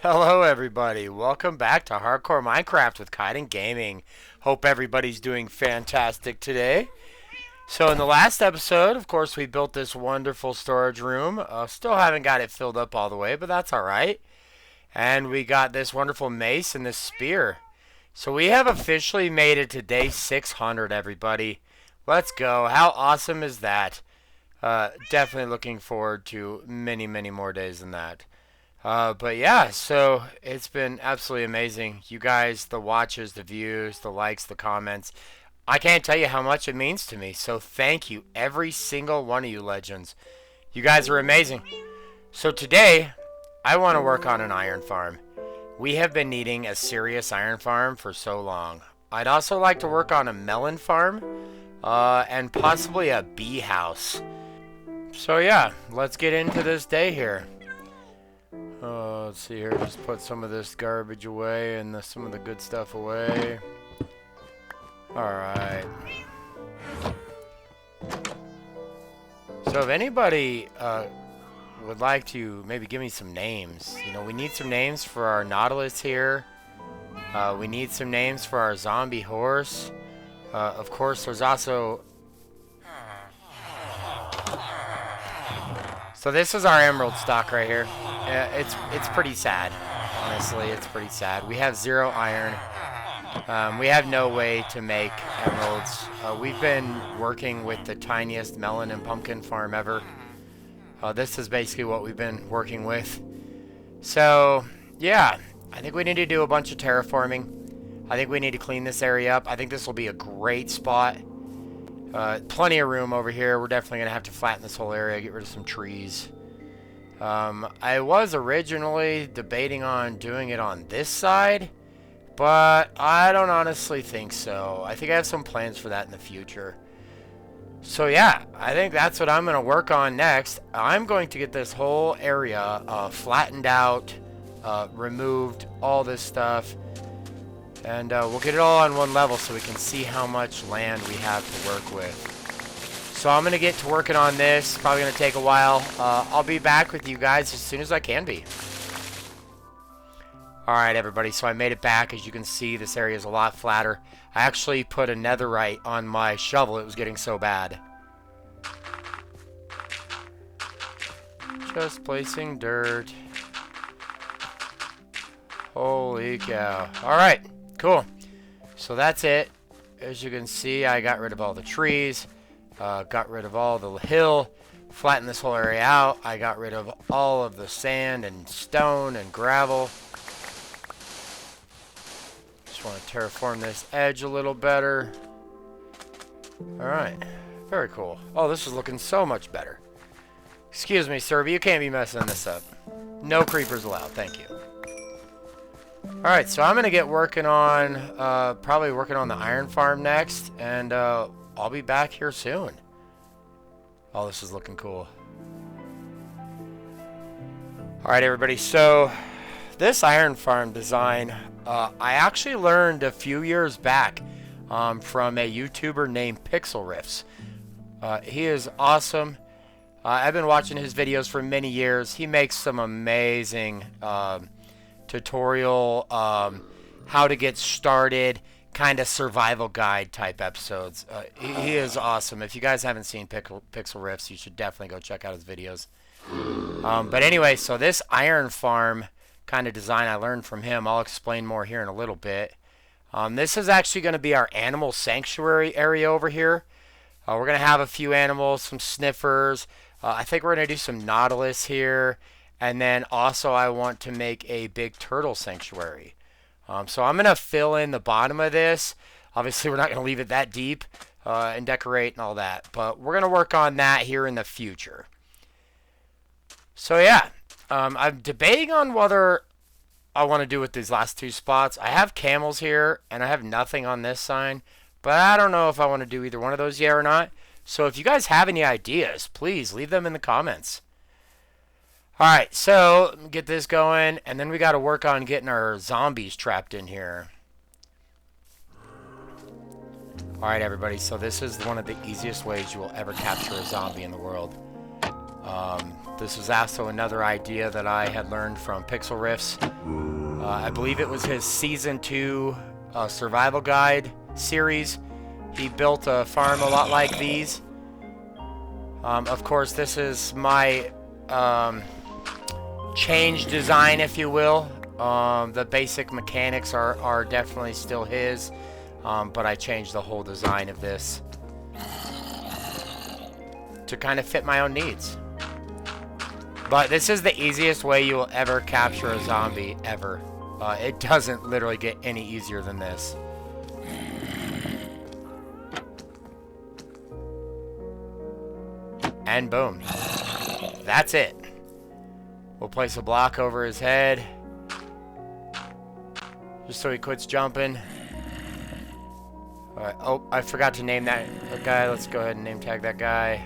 Hello everybody, welcome back to Hardcore Minecraft with Kaiden Gaming. Hope everybody's doing fantastic today. So in the last episode, of course, we built this wonderful storage room. Still haven't got it filled up all the way, but that's alright. And we got this wonderful mace and this spear. So we have officially made it to day 600, everybody. Let's go. How awesome is that? Definitely looking forward to many, many more days than that. But yeah, so it's been absolutely amazing. You guys, the watches, the views, the likes, the comments. I can't tell you how much it means to me. So thank you, every single one of you legends. You guys are amazing. So today, I want to work on an iron farm. We have been needing a serious iron farm for so long. I'd also like to work on a melon farm, and possibly a bee house. So yeah, let's get into this day here. Let's see here, just put some of this garbage away and some of the good stuff away. Alright. So if anybody would like to maybe give me some names. You know, we need some names for our Nautilus here. We need some names for our zombie horse. Of course, there's also... So this is our emerald stock right here. It's pretty sad, honestly. It's pretty sad. We have 0 iron. We have no way to make emeralds. We've been working with the tiniest melon and pumpkin farm ever. This is basically what we've been working with. So, yeah. I think we need to do a bunch of terraforming. I think we need to clean this area up. I think this will be a great spot. Plenty of room over here. We're definitely going to have to flatten this whole area, get rid of some trees. I was originally debating on doing it on this side, but I don't honestly think so. I think I have some plans for that in the future. So yeah, I think that's what I'm going to work on next. I'm going to get this whole area flattened out, removed, all this stuff. And we'll get it all on one level so we can see how much land we have to work with. So I'm going to get to working on this. Probably going to take a while. I'll be back with you guys as soon as I can be. Alright everybody, so I made it back. As you can see, this area is a lot flatter. I actually put a netherite on my shovel. It was getting so bad. Just placing dirt. Holy cow. Alright. Cool. So that's it. As you can see, I got rid of all the trees, got rid of all the hill, flattened this whole area out. I got rid of all of the sand and stone and gravel. Just want to terraform this edge a little better. Alright. Very cool. Oh, this is looking so much better. Excuse me, sir, but you can't be messing this up. No creepers allowed. Thank you. Alright, so I'm going to get working on, probably working on the iron farm next, and I'll be back here soon. Oh, this is looking cool. Alright, everybody, so this iron farm design, I actually learned a few years back from a YouTuber named Pixel Riffs. He is awesome. I've been watching his videos for many years. He makes some amazing tutorial, how to get started, kind of survival guide type episodes. He is awesome. If you guys haven't seen Pixel Riffs, you should definitely go check out his videos. But anyway, so this iron farm kind of design I learned from him. I'll explain more here in a little bit. This is actually going to be our animal sanctuary area over here. We're going to have a few animals, some sniffers. I think we're going to do some nautilus here. And then also I want to make a big turtle sanctuary. So I'm going to fill in the bottom of this. Obviously we're not going to leave it that deep and decorate and all that. But we're going to work on that here in the future. So yeah, I'm debating on whether I want to do with these last 2 spots. I have camels here and I have nothing on this sign. But I don't know if I want to do either one of those yet or not. So if you guys have any ideas, please leave them in the comments. Alright, so get this going, and then we got to work on getting our zombies trapped in here. Alright everybody, so this is one of the easiest ways you will ever capture a zombie in the world. This was also another idea that I had learned from Pixel Riffs. I believe it was his Season 2 Survival Guide series. He built a farm a lot like these. Of course, this is my change design, if you will. The basic mechanics are definitely still his, but I changed the whole design of this to kind of fit my own needs. But this is the easiest way you will ever capture a zombie, ever. It doesn't literally get any easier than this. And boom. That's it. We'll place a block over his head, just so he quits jumping. Alright, oh, I forgot to name that guy. Let's go ahead and name tag that guy.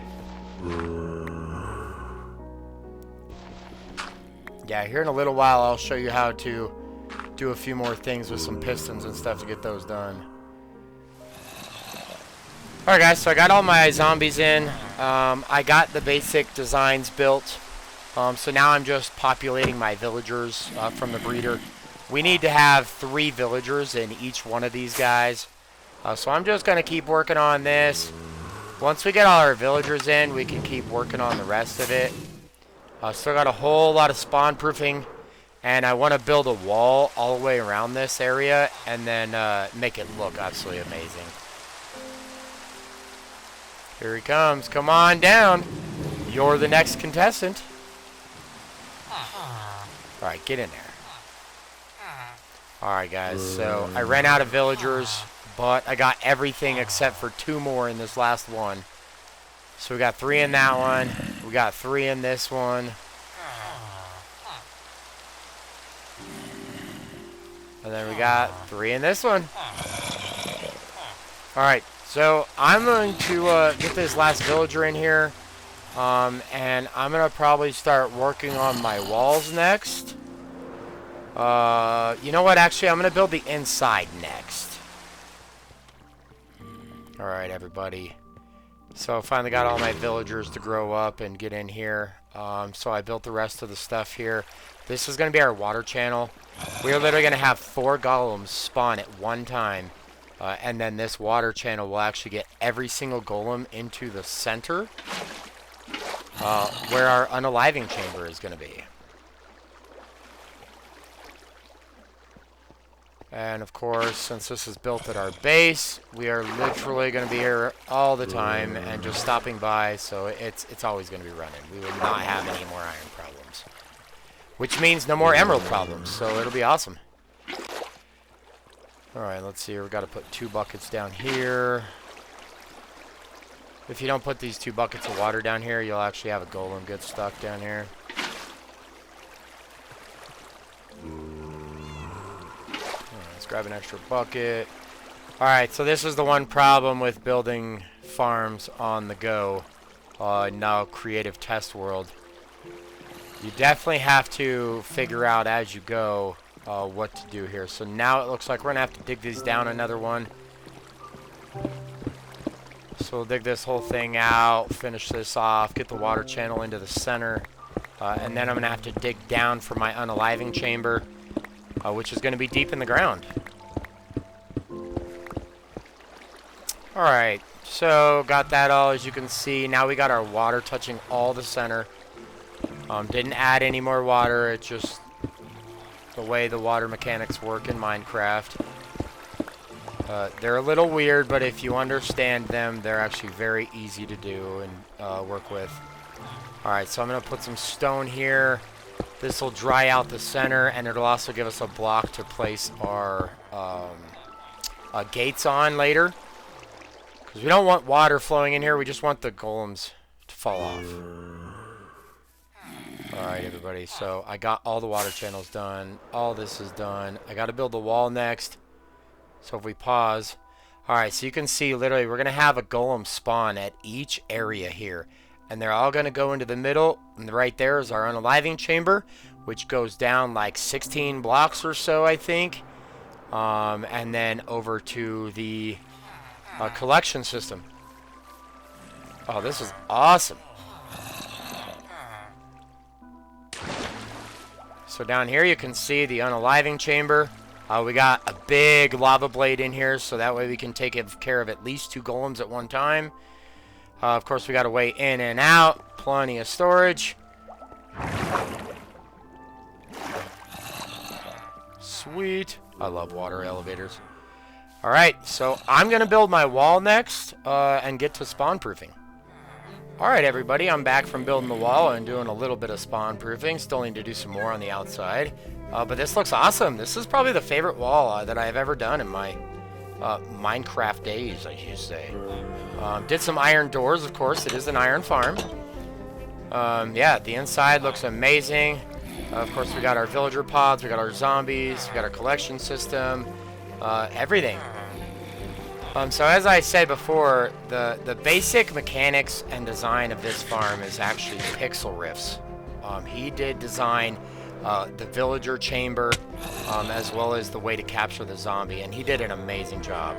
Yeah, here in a little while I'll show you how to do a few more things with some pistons and stuff to get those done. Alright guys, so I got all my zombies in. I got the basic designs built. So now I'm just populating my villagers from the breeder. We need to have 3 villagers in each one of these guys. So I'm just going to keep working on this. Once we get all our villagers in, we can keep working on the rest of it. Still got a whole lot of spawn proofing. And I want to build a wall all the way around this area and then make it look absolutely amazing. Here he comes. Come on down. You're the next contestant. Alright, get in there. Alright guys, so I ran out of villagers, but I got everything except for 2 more in this last one. So we got 3 in that one. We got 3 in this one. And then we got 3 in this one. Alright, so I'm going to get this last villager in here. And I'm going to probably start working on my walls next. You know what? Actually, I'm going to build the inside next. Alright, everybody. So I finally got all my villagers to grow up and get in here. So I built the rest of the stuff here. This is going to be our water channel. We're literally going to have 4 golems spawn at one time. And then this water channel will actually get every single golem into the center. Where our unaliving chamber is going to be. And of course, since this is built at our base, we are literally going to be here all the time and just stopping by, so it's always going to be running. We will not have any more iron problems. Which means no more emerald problems, so it'll be awesome. Alright, let's see. We've got to put 2 buckets down here. If you don't put these 2 buckets of water down here, you'll actually have a golem get stuck down here. Let's grab an extra bucket. Alright, so this is the one problem with building farms on the go. Now creative test world. You definitely have to figure out as you go what to do here. So now it looks like we're going to have to dig these down another one. So we'll dig this whole thing out, finish this off, get the water channel into the center, and then I'm going to have to dig down for my unaliving chamber, which is going to be deep in the ground. Alright, so got that all, as you can see. Now we got our water touching all the center. Didn't add any more water, it's just the way the water mechanics work in Minecraft. They're a little weird, but if you understand them, they're actually very easy to do and work with. Alright, so I'm going to put some stone here. This will dry out the center, and it'll also give us a block to place our gates on later. Because we don't want water flowing in here, we just want the golems to fall off. Alright, everybody, so I got all the water channels done. All this is done. I got to build the wall next. So if we pause, alright, so you can see literally we're going to have a golem spawn at each area here. And they're all going to go into the middle. And right there is our unaliving chamber, which goes down like 16 blocks or so, I think. And then over to the collection system. Oh, this is awesome. So down here you can see the unaliving chamber. We got a big lava blade in here, so that way we can take care of at least 2 golems at one time. Of course, we got a way in and out. Plenty of storage. Sweet. I love water elevators. Alright, so I'm going to build my wall next and get to spawn proofing. Alright everybody, I'm back from building the wall and doing a little bit of spawn proofing. Still need to do some more on the outside. But this looks awesome. This is probably the favorite wall that I've ever done in my Minecraft days, I should say. Did some iron doors, of course. It is an iron farm. Yeah, the inside looks amazing. Of course, we got our villager pods, we got our zombies, we got our collection system, everything. So as I said before, the basic mechanics and design of this farm is actually Pixel Riff's. He did design the villager chamber, as well as the way to capture the zombie, and he did an amazing job.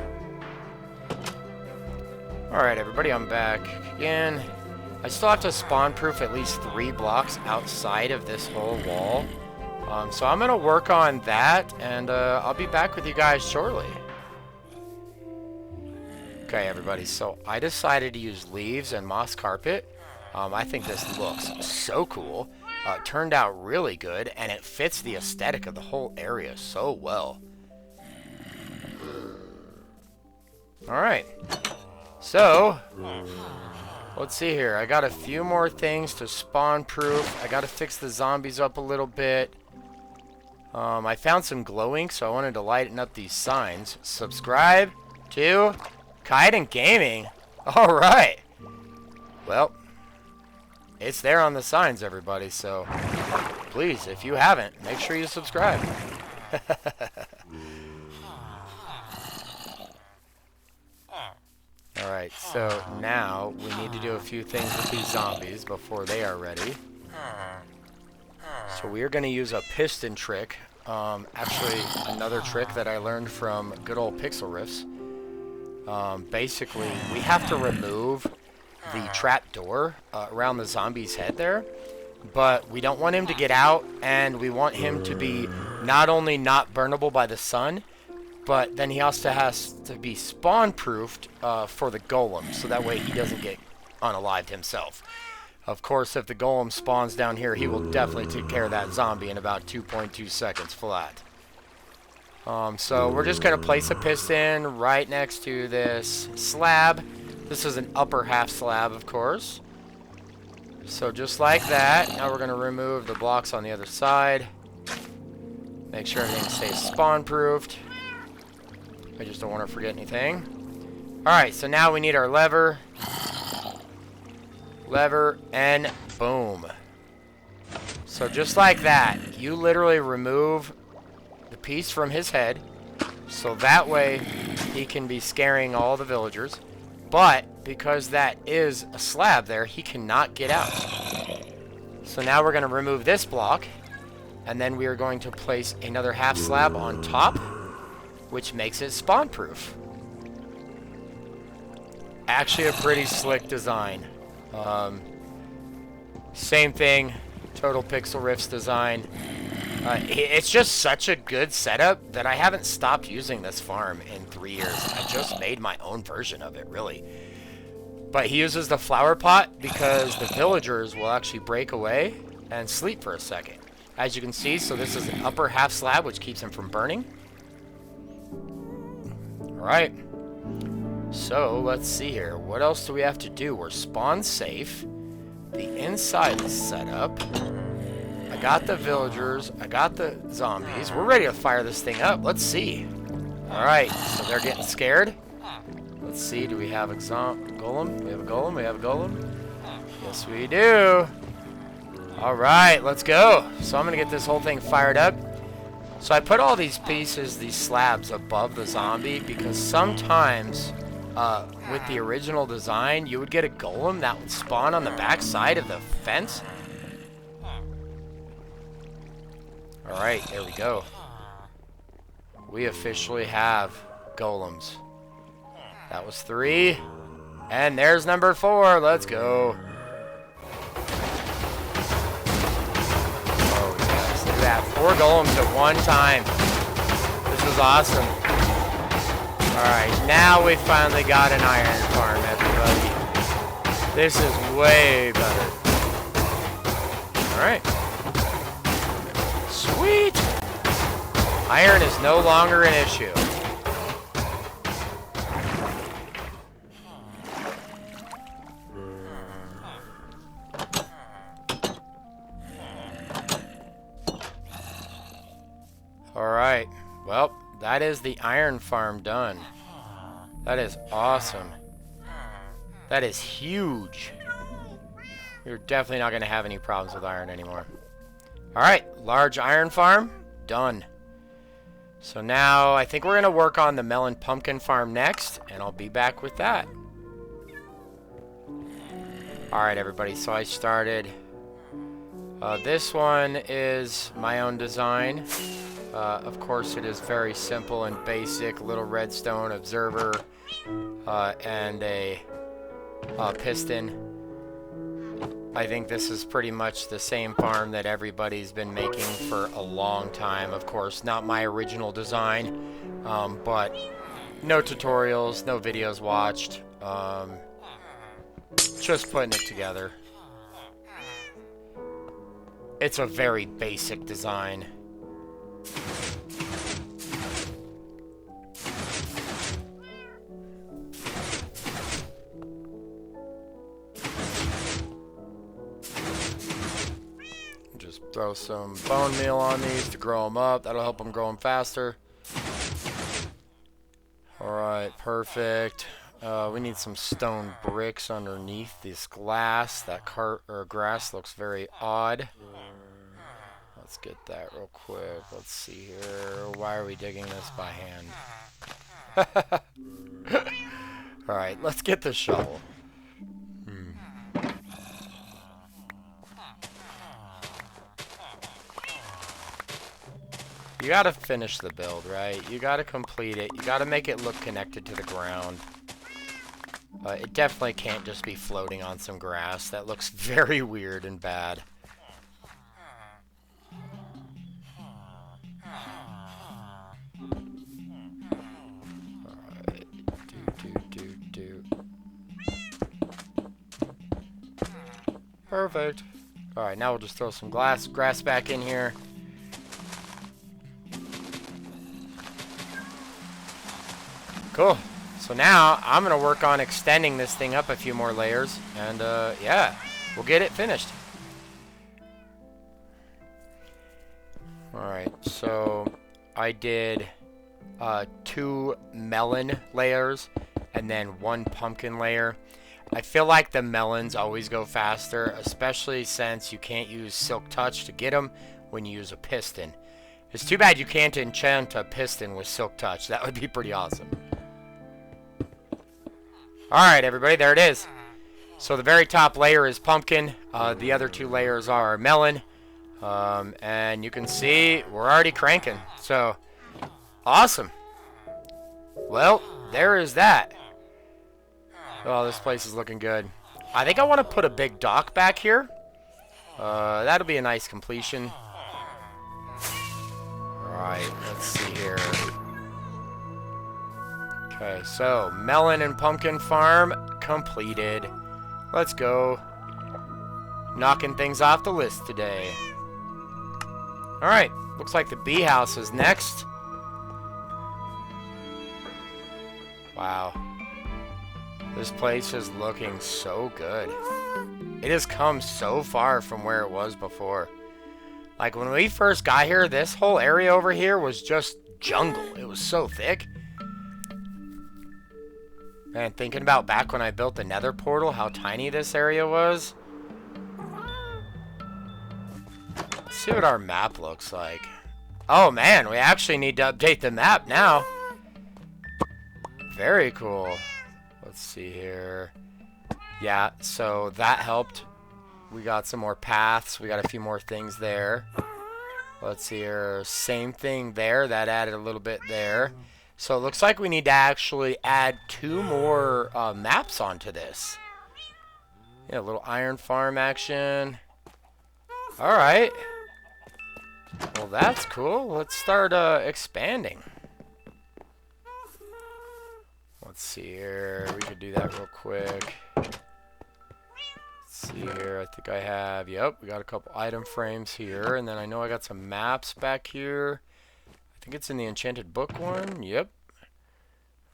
Alright everybody, I'm back again. I still have to spawn proof at least 3 blocks outside of this whole wall. So I'm going to work on that, and I'll be back with you guys shortly. Okay everybody, so I decided to use leaves and moss carpet. I think this looks so cool. It turned out really good, and it fits the aesthetic of the whole area so well. Alright. So, let's see here. I got a few more things to spawn proof. I got to fix the zombies up a little bit. I found some glow ink, so I wanted to lighten up these signs. Subscribe to Kite Gaming. Alright. Well, it's there on the signs, everybody, so please, if you haven't, make sure you subscribe. Alright, so now we need to do a few things with these zombies before they are ready. So we are going to use a piston trick. Actually, another trick that I learned from good old Pixel Riffs. Basically, we have to remove the trap door around the zombie's head there. But we don't want him to get out, and we want him to be not only not burnable by the sun, but then he also has to be spawn-proofed for the golem, so that way he doesn't get unalived himself. Of course, if the golem spawns down here, he will definitely take care of that zombie in about 2.2 seconds flat. So we're just going to place a piston right next to this slab. This is an upper half slab, of course. So just like that, now we're going to remove the blocks on the other side. Make sure everything stays spawn-proofed. I just don't want to forget anything. Alright, so now we need our lever. Lever, and boom. So just like that, you literally remove the piece from his head, so that way he can be scaring all the villagers. But because that is a slab there, he cannot get out. So now we're going to remove this block, and then we are going to place another half slab on top, which makes it spawn proof. Actually a pretty slick design. Same thing, total Pixel Riffs design. It's just such a good setup that I haven't stopped using this farm in 3 years. I just made my own version of it, really. But he uses the flower pot because the villagers will actually break away and sleep for a second. As you can see, so this is an upper half slab, which keeps him from burning. Alright. So, let's see here. What else do we have to do? We're spawn safe. The inside is set up. I got the villagers. I got the zombies. We're ready to fire this thing up. Let's see. Alright, so they're getting scared. Let's see, do we have a golem? We have a golem? We have a golem? Yes, we do. Alright, let's go. So I'm going to get this whole thing fired up. So I put all these pieces, these slabs, above the zombie because sometimes with the original design, you would get a golem that would spawn on the back side of the fence. Alright, there we go. We officially have golems. That was 3. And there's number 4. Let's go. Oh, yes. Look at that 4 golems at one time. This is awesome. Alright, now we finally got an iron farm, everybody. This is way better. Alright. Sweet! Iron is no longer an issue. Alright, well, that is the iron farm done. That is awesome. That is huge. We're definitely not going to have any problems with iron anymore. Alright, large iron farm, done. So now I think we're going to work on the melon pumpkin farm next, and I'll be back with that. Alright everybody, so I started. This one is my own design. Of course, it is very simple and basic. Little redstone observer and a piston. I think this is pretty much the same farm that everybody's been making for a long time. Of course, not my original design, but no tutorials, no videos watched. Just putting it together. It's a very basic design. Just throw some bone meal on these to grow them up. That'll help them grow them faster. Alright, perfect. We need some stone bricks underneath this glass. That grass looks very odd. Let's get that real quick. Let's see here. Why are we digging this by hand? Alright, let's get the shovel. You gotta finish the build, right? You gotta complete it. You gotta make it look connected to the ground. It definitely can't just be floating on some grass. That looks very weird and bad. Alright. Perfect. Alright, now we'll just throw some grass back in here. Cool. So now I'm going to work on extending this thing up a few more layers. And yeah, we'll get it finished. Alright, so I did 2 melon layers and then 1 pumpkin layer. I feel like the melons always go faster, especially since you can't use Silk Touch to get them when you use a piston. It's too bad you can't enchant a piston with Silk Touch. That would be pretty awesome. Alright everybody, there it is. So the very top layer is pumpkin. The other 2 layers are melon. And you can see we're already cranking. So, awesome. Well, there is that. Oh, this place is looking good. I think I want to put a big dock back here. That'll be a nice completion. Alright, let's see here. Okay, so melon and pumpkin farm completed. Let's go. Knocking things off the list today. Alright, looks like the bee house is next. Wow. This place is looking so good. It has come so far from where it was before. Like when we first got here, this whole area over here was just jungle. It was so thick. Man, thinking about back when I built the nether portal, how tiny this area was. Let's see what our map looks like. Oh man, we actually need to update the map now. Very cool. Let's see here. Yeah, so that helped. We got some more paths. We got a few more things there. Let's see here. Same thing there. That added a little bit there. So it looks like we need to actually add 2 more maps onto this. Yeah, a little iron farm action. Alright. Well, that's cool. Let's start expanding. Let's see here. We could do that real quick. Let's see here. I think I have... Yep, we got a couple item frames here. And then I know I got some maps back here. I think it's in the Enchanted Book one. Yep.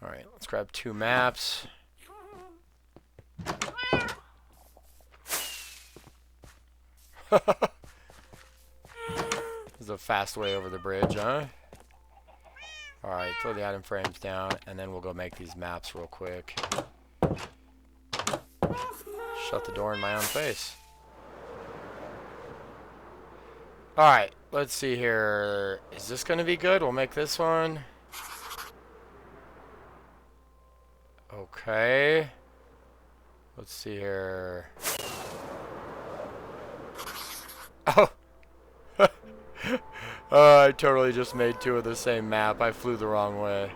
Alright, let's grab 2 maps. This is a fast way over the bridge, huh? Alright, throw the item frames down, and then we'll go make these maps real quick. Shut the door in my own face. Alright, let's see here. Is this going to be good? We'll make this one. Okay. Let's see here. Oh! I totally just made 2 of the same map. I flew the wrong way.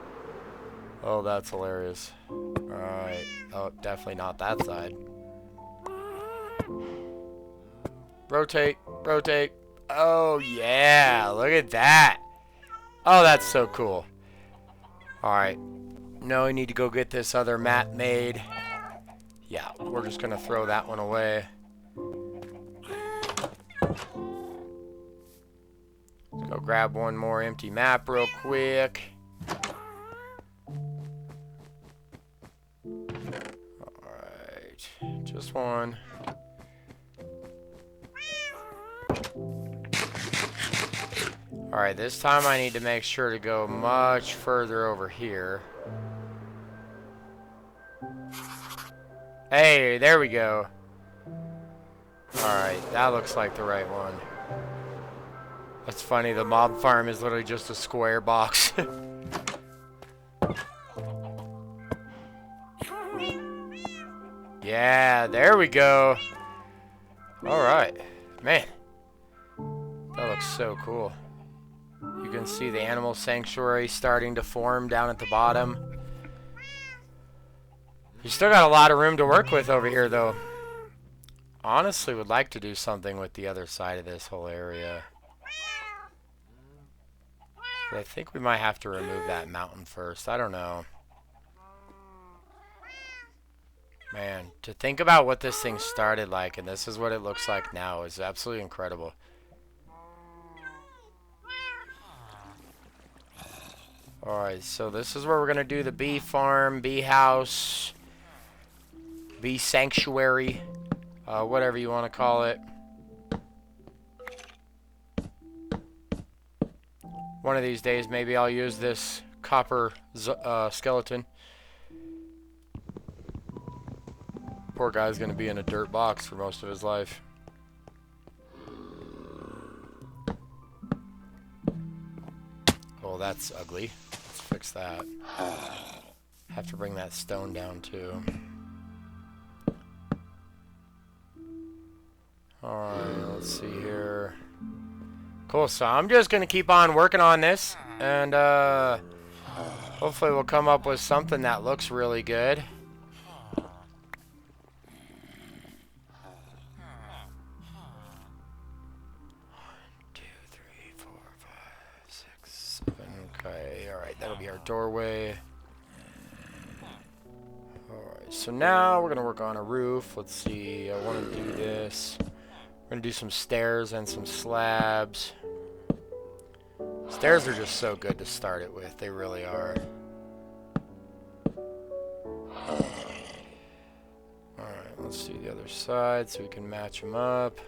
Oh, that's hilarious. Alright. Oh, definitely not that side. Rotate. Rotate. Oh, yeah. Look at that. Oh, that's so cool. Alright. Now we need to go get this other map made. Yeah, we're just going to throw that one away. Let's go grab one more empty map real quick. Alright, just one. Alright, this time I need to make sure to go much further over here. Hey, there we go. Alright, that looks like the right one. That's funny, the mob farm is literally just a square box. Yeah, there we go. Alright. Man. That looks so cool. You can see the animal sanctuary starting to form down at the bottom. You still got a lot of room to work with over here, though. Honestly, would like to do something with the other side of this whole area. But I think we might have to remove that mountain first. I don't know. Man, to think about what this thing started like, and this is what it looks like now, is absolutely incredible. Alright, so this is where we're going to do the bee farm, bee house, bee sanctuary, whatever you want to call it. One of these days, maybe I'll use this copper skeleton. Poor guy's going to be in a dirt box for most of his life. Oh, that's ugly. Let's fix that. Have to bring that stone down too. Alright, let's see here. Cool, so I'm just going to keep on working on this. And hopefully we'll come up with something that looks really good. 2, 3, 4, 5, 6, 7. Okay, alright, that'll be our doorway. Alright, so now we're going to work on a roof. Let's see, I want to do this. We're going to do some stairs and some slabs. Stairs are just so good to start it with. They really are. Alright, let's do the other side so we can match them up.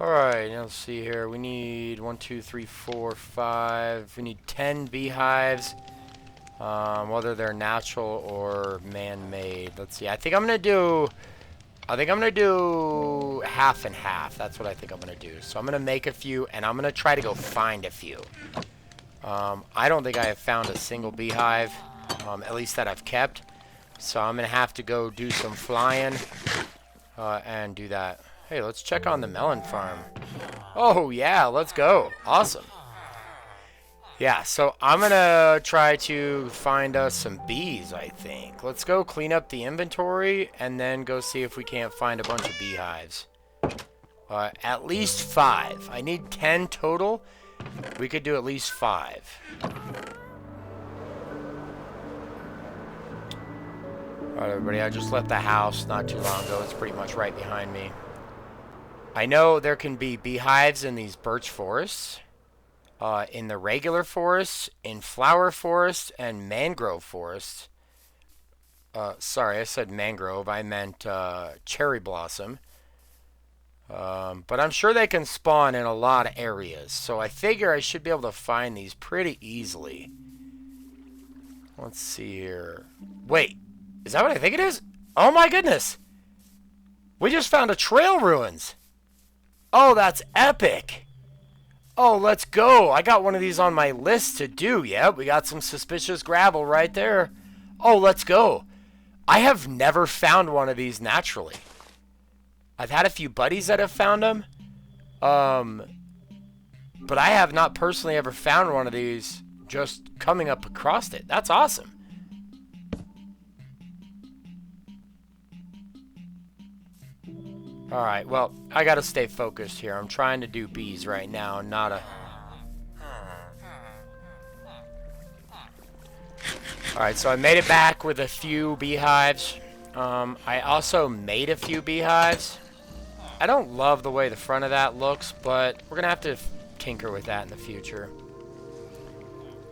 Alright, now let's see here. We need 1, 2, 3, 4, 5. We need 10 beehives. Whether they're natural or man-made. Let's see. I think I'm gonna do half and half. That's what I think I'm gonna do. So I'm gonna make a few, and I'm gonna try to go find a few. I don't think I have found a single beehive, at least that I've kept. So I'm gonna have to go do some flying and do that. Hey, let's check on the melon farm. Oh yeah, let's go. Awesome. Yeah, so I'm gonna try to find us some bees, I think. Let's go clean up the inventory and then go see if we can't find a bunch of beehives. At least 5. I need 10 total. We could do at least 5. Alright, everybody, I just left the house not too long ago. It's pretty much right behind me. I know there can be beehives in these birch forests. In the regular forests, in flower forests, and mangrove forests. Sorry, I said mangrove. I meant cherry blossom. But I'm sure they can spawn in a lot of areas. So I figure I should be able to find these pretty easily. Let's see here. Wait, is that what I think it is? Oh my goodness! We just found a trail ruins! Oh, that's epic! Oh, let's go. I got one of these on my list to do. Yep, we got some suspicious gravel right there. Oh, let's go. I have never found one of these naturally. I've had a few buddies that have found them. But I have not personally ever found one of these just coming up across it. That's awesome. Alright, well, I gotta stay focused here. I'm trying to do bees right now, not a... Alright, so I made it back with a few beehives. I also made a few beehives. I don't love the way the front of that looks, but we're gonna have to tinker with that in the future.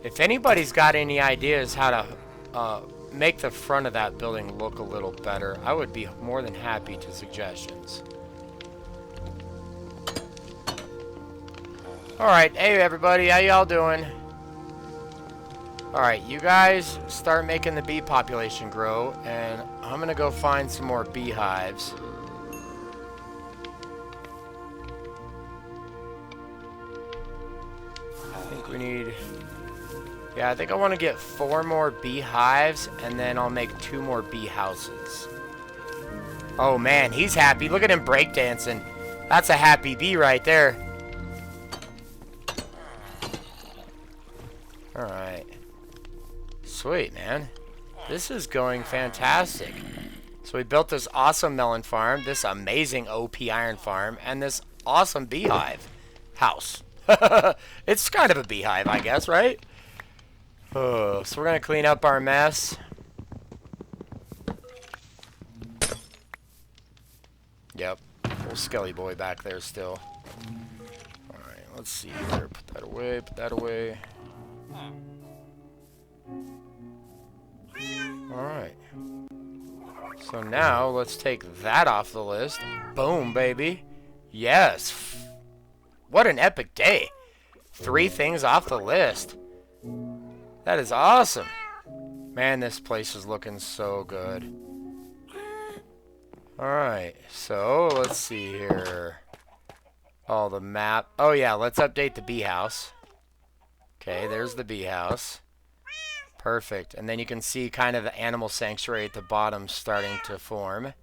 If anybody's got any ideas how to make the front of that building look a little better, I would be more than happy to suggestions. Alright, hey everybody, how y'all doing? Alright, you guys start making the bee population grow, and I'm gonna go find some more beehives. I think we need... Yeah, I think I want to get 4 more beehives, and then I'll make 2 more bee houses. Oh man, he's happy. Look at him breakdancing. That's a happy bee right there. Alright. Sweet, man. This is going fantastic. So we built this awesome melon farm, this amazing OP iron farm, and this awesome beehive house. It's kind of a beehive, I guess, right? Oh, so we're going to clean up our mess. Yep. Little skelly boy back there still. Alright, let's see here. Put that away, put that away. Alright. So now, let's take that off the list. Boom, baby. Yes. What an epic day. 3 things off the list. That is awesome. Man, this place is looking so good. Alright, so let's see here. Oh, the map. Oh yeah, let's update the bee house. Okay, there's the bee house. Perfect. And then you can see kind of the animal sanctuary at the bottom starting to form.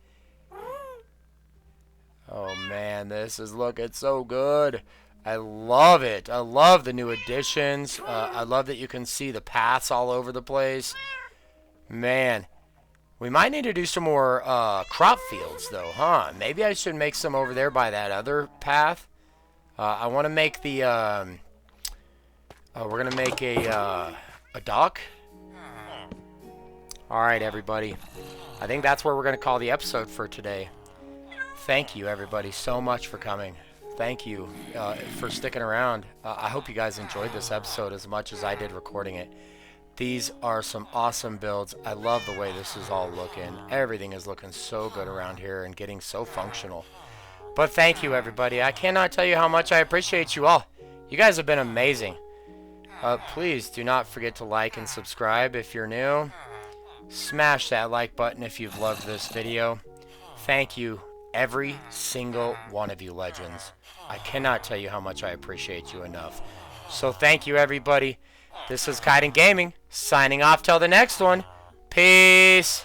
Oh man, this is looking so good. I love it. I love the new additions. I love that you can see the paths all over the place. Man, we might need to do some more crop fields though, huh? Maybe I should make some over there by that other path. I want to make the... we're going to make a dock. Alright, everybody. I think that's where we're going to call the episode for today. Thank you, everybody, so much for coming. Thank you for sticking around. I hope you guys enjoyed this episode as much as I did recording it. These are some awesome builds. I love the way this is all looking. Everything is looking so good around here and getting so functional. But thank you, everybody. I cannot tell you how much I appreciate you all. You guys have been amazing. Please do not forget to like and subscribe if you're new. Smash that like button if you've loved this video. Thank you, every single one of you legends. I cannot tell you how much I appreciate you enough. So thank you, everybody. This is Kite and Gaming, signing off till the next one. Peace.